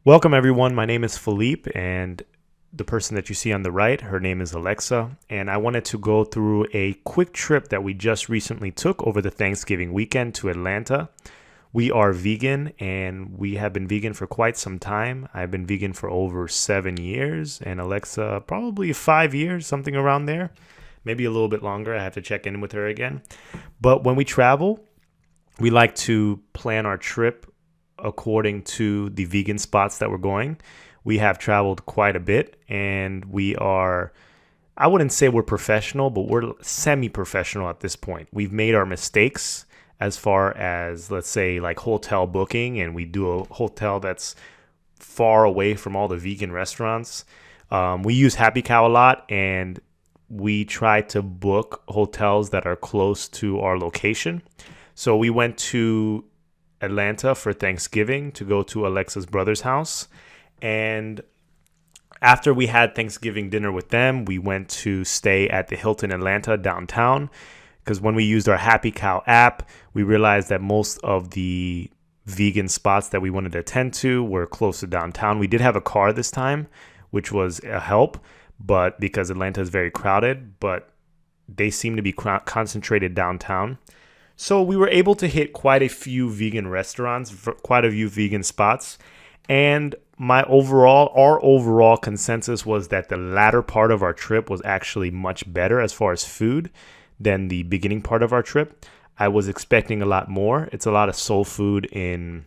Welcome, everyone. My name is Philippe, and the person that you see on the right, her name is Alexa. And I wanted to go through a quick trip that we just recently took over the Thanksgiving weekend to Atlanta. We are vegan, and we have been vegan for quite some time. I've been vegan for over 7 years, and Alexa probably 5 years, something around there. Maybe a little bit longer. I have to check in with her again. But when we travel, we like to plan our trip according to the vegan spots that we're going. We have traveled quite a bit, and I wouldn't say we're professional, but we're semi-professional at this point. We've made our mistakes as far as, let's say, like hotel booking, and we do a hotel that's far away from all the vegan restaurants. We use Happy Cow a lot, and we try to book hotels that are close to our location. So we went to Atlanta for Thanksgiving to go to Alexa's brother's house. And after we had Thanksgiving dinner with them, we went to stay at the Hilton Atlanta downtown. Because when we used our Happy Cow app, we realized that most of the vegan spots that we wanted to attend to were close to downtown. We did have a car this time, which was a help, but because Atlanta is very crowded, but they seem to be concentrated downtown. So we were able to hit quite a few vegan restaurants, quite a few vegan spots. And our overall consensus was that the latter part of our trip was actually much better as far as food than the beginning part of our trip. I was expecting a lot more. It's a lot of soul food in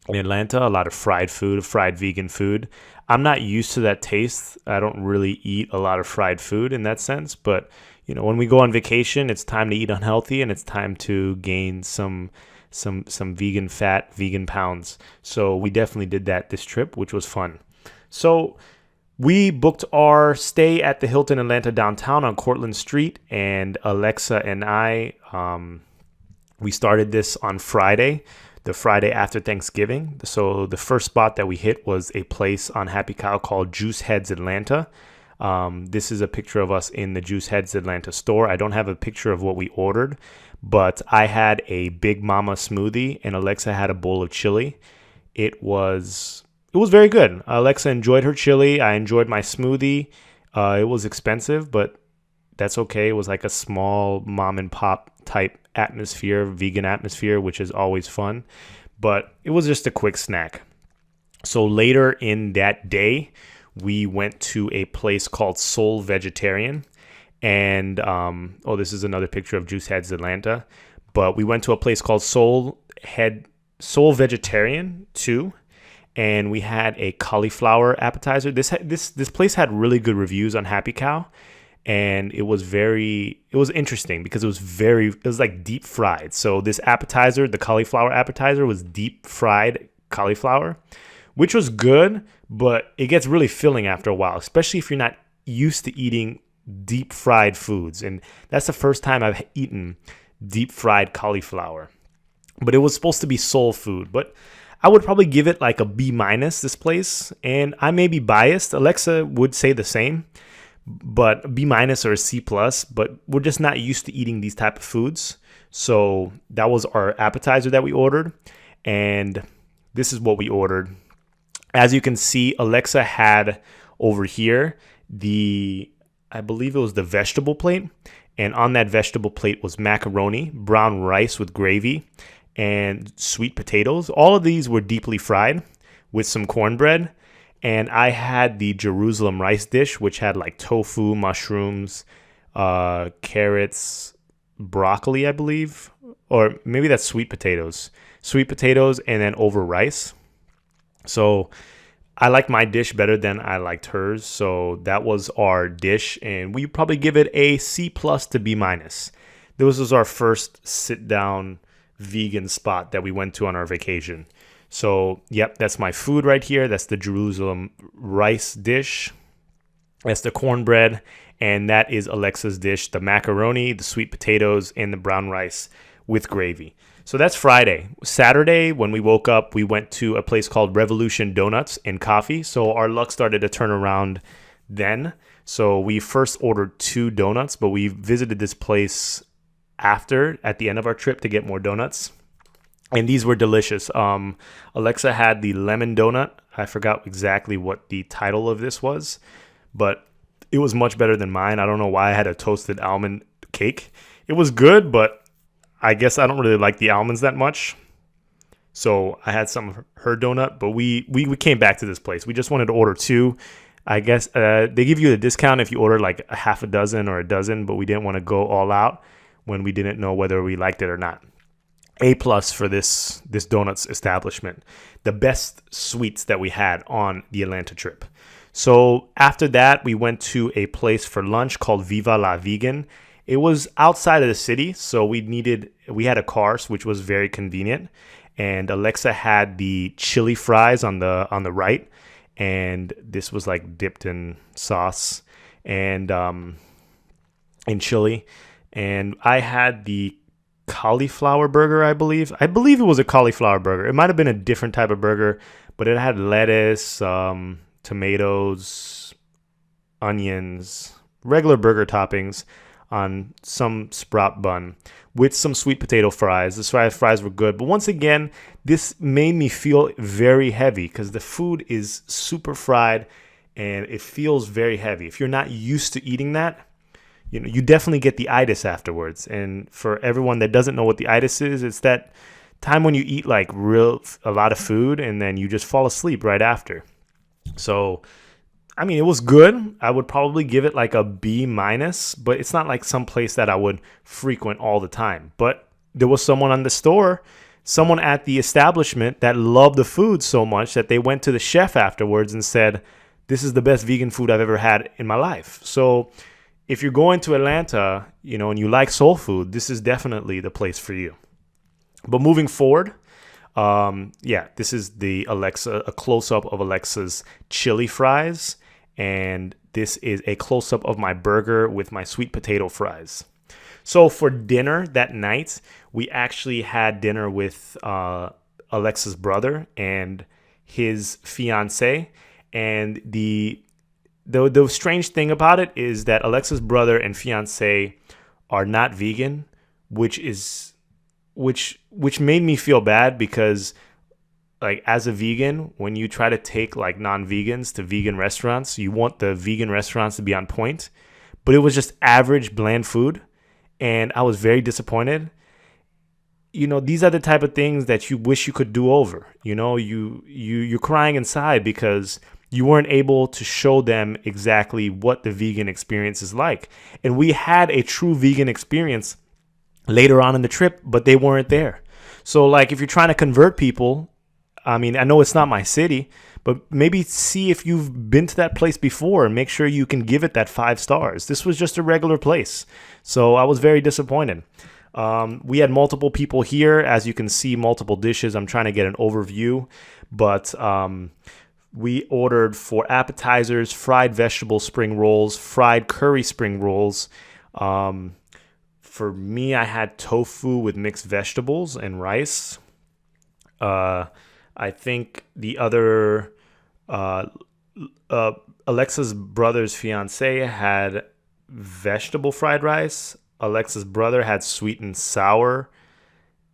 Atlanta, a lot of fried food, fried vegan food. I'm not used to that taste. I don't really eat a lot of fried food in that sense, but when we go on vacation, it's time to eat unhealthy, and it's time to gain some vegan fat, vegan pounds. So we definitely did that this trip, which was fun. So we booked our stay at the Hilton Atlanta downtown on Cortlandt Street, and Alexa and I, we started this on Friday, the Friday after Thanksgiving. So the first spot that we hit was a place on Happy Cow called Juiceheads Atlanta. This is a picture of us in the Juiceheads Atlanta store. I don't have a picture of what we ordered, but I had a Big Mama smoothie and Alexa had a bowl of chili. It was very good. Alexa enjoyed her chili. I enjoyed my smoothie. It was expensive, but that's okay. It was like a small mom and pop type atmosphere, vegan atmosphere, which is always fun. But it was just a quick snack. So later in that day, we went to a place called Soul Vegetarian. And, this is another picture of Juiceheads Atlanta. But we went to a place called Soul Vegetarian too. And we had a cauliflower appetizer. This place had really good reviews on Happy Cow. And it was interesting because it was like deep fried. So this appetizer, the cauliflower appetizer, was deep fried cauliflower, which was good, but it gets really filling after a while, especially if you're not used to eating deep fried foods. And that's the first time I've eaten deep fried cauliflower. But it was supposed to be soul food. But I would probably give it like a B-, this place. And I may be biased. Alexa would say the same. But B- or a C+, but we're just not used to eating these type of foods. So that was our appetizer that we ordered. And this is what we ordered. As you can see, Alexa had over here I believe it was the vegetable plate. And on that vegetable plate was macaroni, brown rice with gravy, and sweet potatoes. All of these were deeply fried with some cornbread. And I had the Jerusalem rice dish, which had like tofu, mushrooms, carrots, broccoli, I believe. Or maybe that's sweet potatoes. Sweet potatoes and then over rice. So I liked my dish better than I liked hers. So that was our dish. And we probably give it a C+ to B-. This was our first sit-down vegan spot that we went to on our vacation. So, yep, that's my food right here. That's the Jerusalem rice dish. That's the cornbread. And that is Alexa's dish, the macaroni, the sweet potatoes, and the brown rice with gravy. So that's Friday. Saturday, when we woke up, we went to a place called Revolution Doughnuts and Coffee. So our luck started to turn around then. So we first ordered 2 donuts, but we visited this place at the end of our trip to get more donuts. And these were delicious. Alexa had the lemon donut. I forgot exactly what the title of this was, but it was much better than mine. I don't know why I had a toasted almond cake. It was good, but I guess I don't really like the almonds that much. So I had some of her donut, but we came back to this place. We just wanted to order two. I guess they give you a discount if you order like a half a dozen or a dozen, but we didn't want to go all out when we didn't know whether we liked it or not. A plus for this donuts establishment. The best sweets that we had on the Atlanta trip. So after that, we went to a place for lunch called Viva La Vegan. It was outside of the city, so we had a car, which was very convenient. And Alexa had the chili fries on the right, and this was like dipped in sauce and in chili. And I had the cauliflower burger, I believe. I believe it was a cauliflower burger. It might have been a different type of burger, but it had lettuce, tomatoes, onions, regular burger toppings on some sprout bun with some sweet potato fries. The fries were good. But once again, this made me feel very heavy because the food is super fried and it feels very heavy. If you're not used to eating that, you definitely get the itis afterwards. And for everyone that doesn't know what the itis is, it's that time when you eat like a lot of food and then you just fall asleep right after. So, I mean, it was good. I would probably give it like a B minus, but it's not like some place that I would frequent all the time. But there was someone at the establishment that loved the food so much that they went to the chef afterwards and said, "This is the best vegan food I've ever had in my life." So if you're going to Atlanta, and you like soul food, this is definitely the place for you. But moving forward, this is a close-up of Alexa's chili fries, and this is a close-up of my burger with my sweet potato fries. So for dinner that night, we actually had dinner with Alexa's brother and his fiance, and the strange thing about it is that Alexa's brother and fiance are not vegan, which made me feel bad because, like, as a vegan, when you try to take like non-vegans to vegan restaurants, you want the vegan restaurants to be on point, but it was just average bland food, and I was very disappointed. These are the type of things that you wish you could do over. You're crying inside because you weren't able to show them exactly what the vegan experience is like. And we had a true vegan experience later on in the trip, but they weren't there. So like if you're trying to convert people, I mean, I know it's not my city, but maybe see if you've been to that place before and make sure you can give it that 5 stars. This was just a regular place. So I was very disappointed. We had multiple people here. As you can see, multiple dishes. I'm trying to get an overview, but we ordered for appetizers, fried vegetable spring rolls, fried curry spring rolls. For me, I had tofu with mixed vegetables and rice. I think the other, Alexa's brother's fiance had vegetable fried rice. Alexa's brother had sweet and sour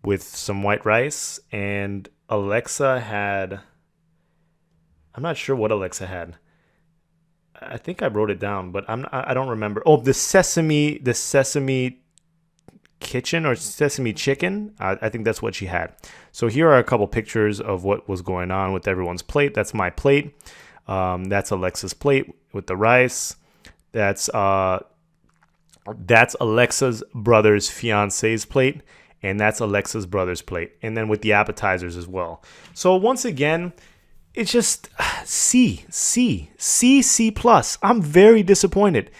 with some white rice. And Alexa had, I'm not sure what Alexa had. I think I wrote it down, but I don't remember. Oh, the sesame kitchen or sesame chicken. I think that's what she had. So here are a couple pictures of what was going on with everyone's plate. That's my plate. That's Alexa's plate with the rice. That's Alexa's brother's fiance's plate, and that's Alexa's brother's plate, and then with the appetizers as well. So once again, it's just C plus. I'm very disappointed.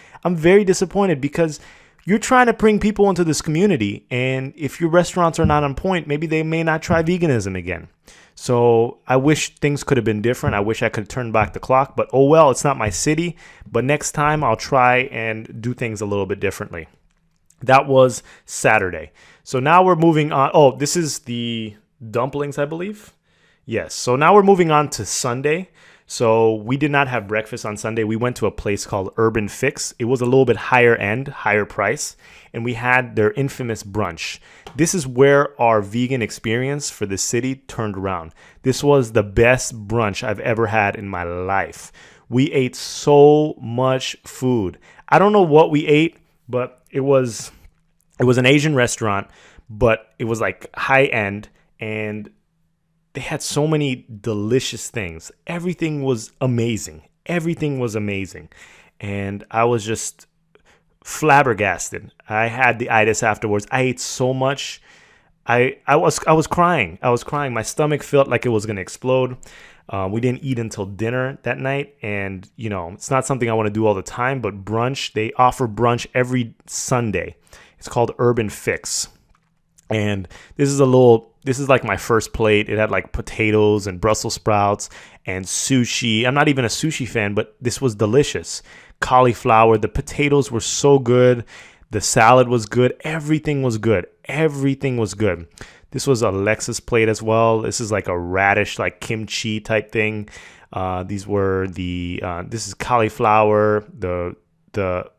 Because you're trying to bring people into this community, and if your restaurants are not on point, maybe they may not try veganism again. So I wish things could have been different. I wish I could turn back the clock, but oh well, it's not my city. But next time I'll try and do things a little bit differently. That was Saturday. So now we're moving on. Oh, this is the dumplings, I believe. Yes. So now we're moving on to Sunday. So we did not have breakfast on Sunday. We went to a place called Herban Fix. It was a little bit higher end, higher price, and we had their infamous brunch. This is where our vegan experience for the city turned around. This was the best brunch I've ever had in my life. We ate so much food. I don't know what we ate, but it was an Asian restaurant, but it was like high end, and they had so many delicious things. Everything was amazing. Everything was amazing. And I was just flabbergasted. I had the itis afterwards. I ate so much. I was crying. I was crying. My stomach felt like it was going to explode. We didn't eat until dinner that night. And, you know, it's not something I want to do all the time, but brunch, they offer brunch every Sunday. It's called Herban Fix. And this is like my first plate. It had like potatoes and Brussels sprouts and sushi. I'm not even a sushi fan, but this was delicious. Cauliflower. The potatoes were so good. The salad was good. Everything was good. Everything was good. This was Alexa's plate as well. This is like a radish, like kimchi type thing. These were this is cauliflower, the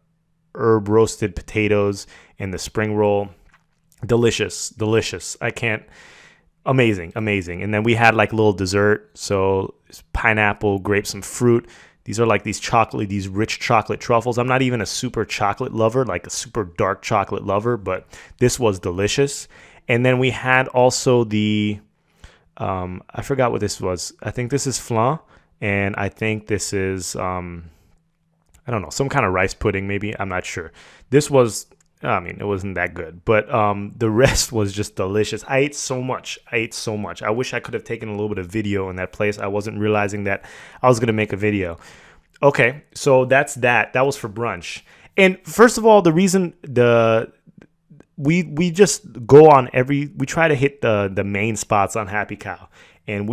herb roasted potatoes, and the spring roll. Delicious. Amazing. And then we had like little dessert. So pineapple, grapes, and fruit. These are like these rich chocolate truffles. I'm not even a super chocolate lover, like a super dark chocolate lover, but this was delicious. And then we had also I forgot what this was. I think this is flan, and I think this is, I don't know, some kind of rice pudding maybe. I'm not sure. This was, I mean, it wasn't that good, but the rest was just delicious. I ate so much. I wish I could have taken a little bit of video in that place. I wasn't realizing that I was going to make a video. Okay, so that's that. That was for brunch. And first of all, the reason we just go on we try to hit the main spots on Happy Cow. And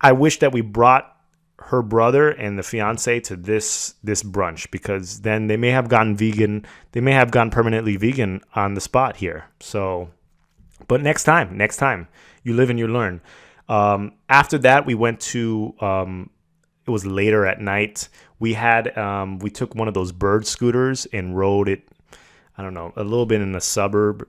I wish that we brought her brother and the fiance to this brunch, because then they may have gone vegan. They may have gone permanently vegan on the spot here. So, but next time, you live and you learn. After that, we went to, it was later at night. We took one of those bird scooters and rode it, I don't know, a little bit in a suburb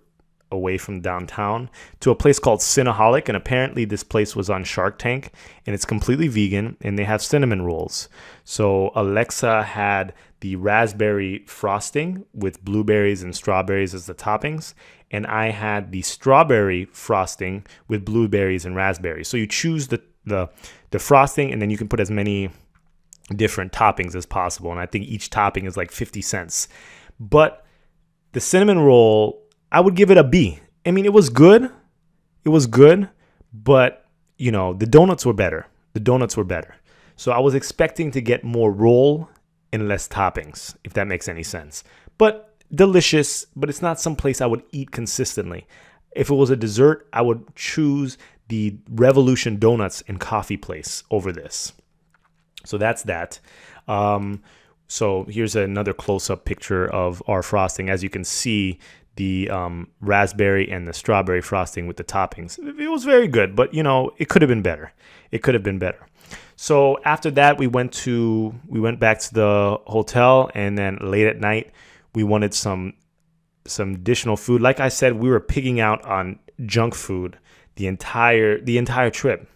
away from downtown to a place called Cinnaholic. And apparently this place was on Shark Tank, and it's completely vegan, and they have cinnamon rolls. So Alexa had the raspberry frosting with blueberries and strawberries as the toppings, and I had the strawberry frosting with blueberries and raspberries. So you choose the frosting, and then you can put as many different toppings as possible, and I think each topping is like 50 cents. But the cinnamon roll, I would give it a B. I mean, it was good, but, you know, the donuts were better. So I was expecting to get more roll and less toppings, if that makes any sense. But delicious, but it's not some place I would eat consistently. If it was a dessert, I would choose the Revolution Doughnuts and Coffee place over this. So that's that. So here's another close-up picture of our frosting. As you can see, the raspberry and the strawberry frosting with the toppings. It was very good, but, you know, it could have been better. So after that, we went back to the hotel, and then late at night, we wanted some additional food. Like I said, we were pigging out on junk food the entire trip.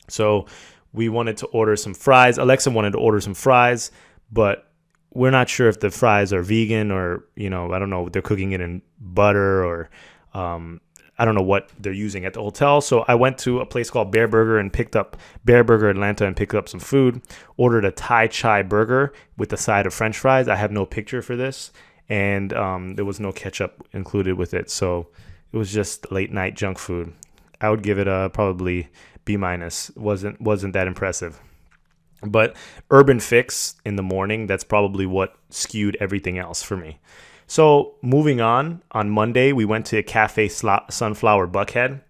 So we wanted to order some fries. Alexa wanted to order some fries, but we're not sure if the fries are vegan or, you know, I don't know, they're cooking it in butter or I don't know what they're using at the hotel. So I went to a place called Bareburger Atlanta and picked up some food, ordered a Thai chai burger with a side of French fries. I have no picture for this, and there was no ketchup included with it. So it was just late night junk food. I would give it a probably B-. Wasn't that impressive. But Herban Fix in the morning, that's probably what skewed everything else for me. So moving on Monday, we went to Cafe Sunflower Buckhead,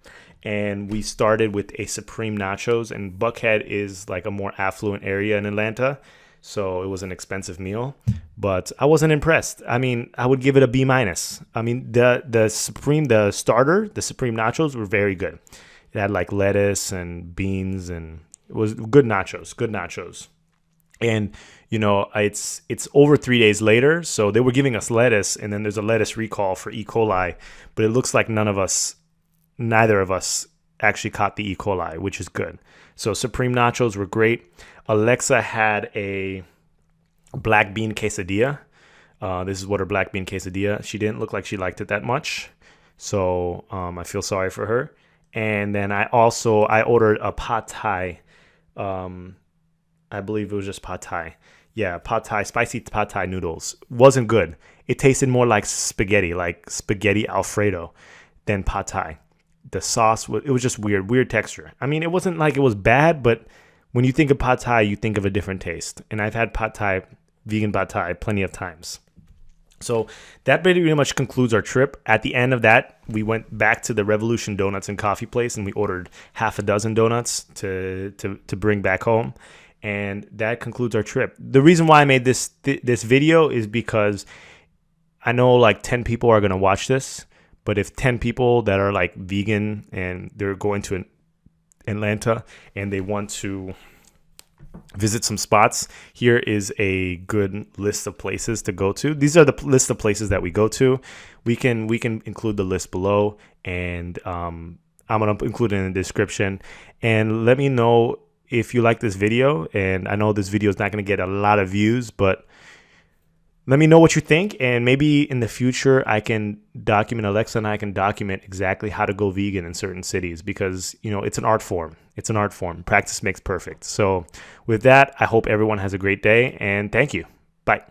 and we started with a Supreme Nachos. And Buckhead is like a more affluent area in Atlanta, so it was an expensive meal. But I wasn't impressed. I mean, I would give it a B-. I mean, the Supreme Nachos were very good. It had like lettuce and beans and It was good nachos, good nachos. And, you know, it's over 3 days later. So they were giving us lettuce, and then there's a lettuce recall for E. coli. But it looks like neither of us actually caught the E. coli, which is good. So Supreme nachos were great. Alexa had a black bean quesadilla. This is what her black bean quesadilla. She didn't look like she liked it that much. So I feel sorry for her. And then I ordered a pad thai. I believe it was just pad thai. Yeah, pad thai, spicy pad thai noodles. Wasn't good. It tasted more like spaghetti Alfredo than pad thai. The sauce, it was just weird texture. I mean, it wasn't like it was bad, but when you think of pad thai, you think of a different taste. And I've had pad thai, vegan pad thai, plenty of times. So that pretty much concludes our trip. At the end of that, we went back to the Revolution Donuts and Coffee place, and we ordered half a dozen donuts to bring back home. And that concludes our trip. The reason why I made this video is because I know like 10 people are going to watch this. But if 10 people that are like vegan and they're going to Atlanta and they want to visit some spots, here is a good list of places to go to. These are the list of places that we go to. We can include the list below, and I'm going to include it in the description. And let me know if you like this video. And I know this video is not going to get a lot of views, but let me know what you think, and maybe in the future Alexa and I can document exactly how to go vegan in certain cities, because, you know, it's an art form. It's an art form. Practice makes perfect. So with that, I hope everyone has a great day, and thank you. Bye.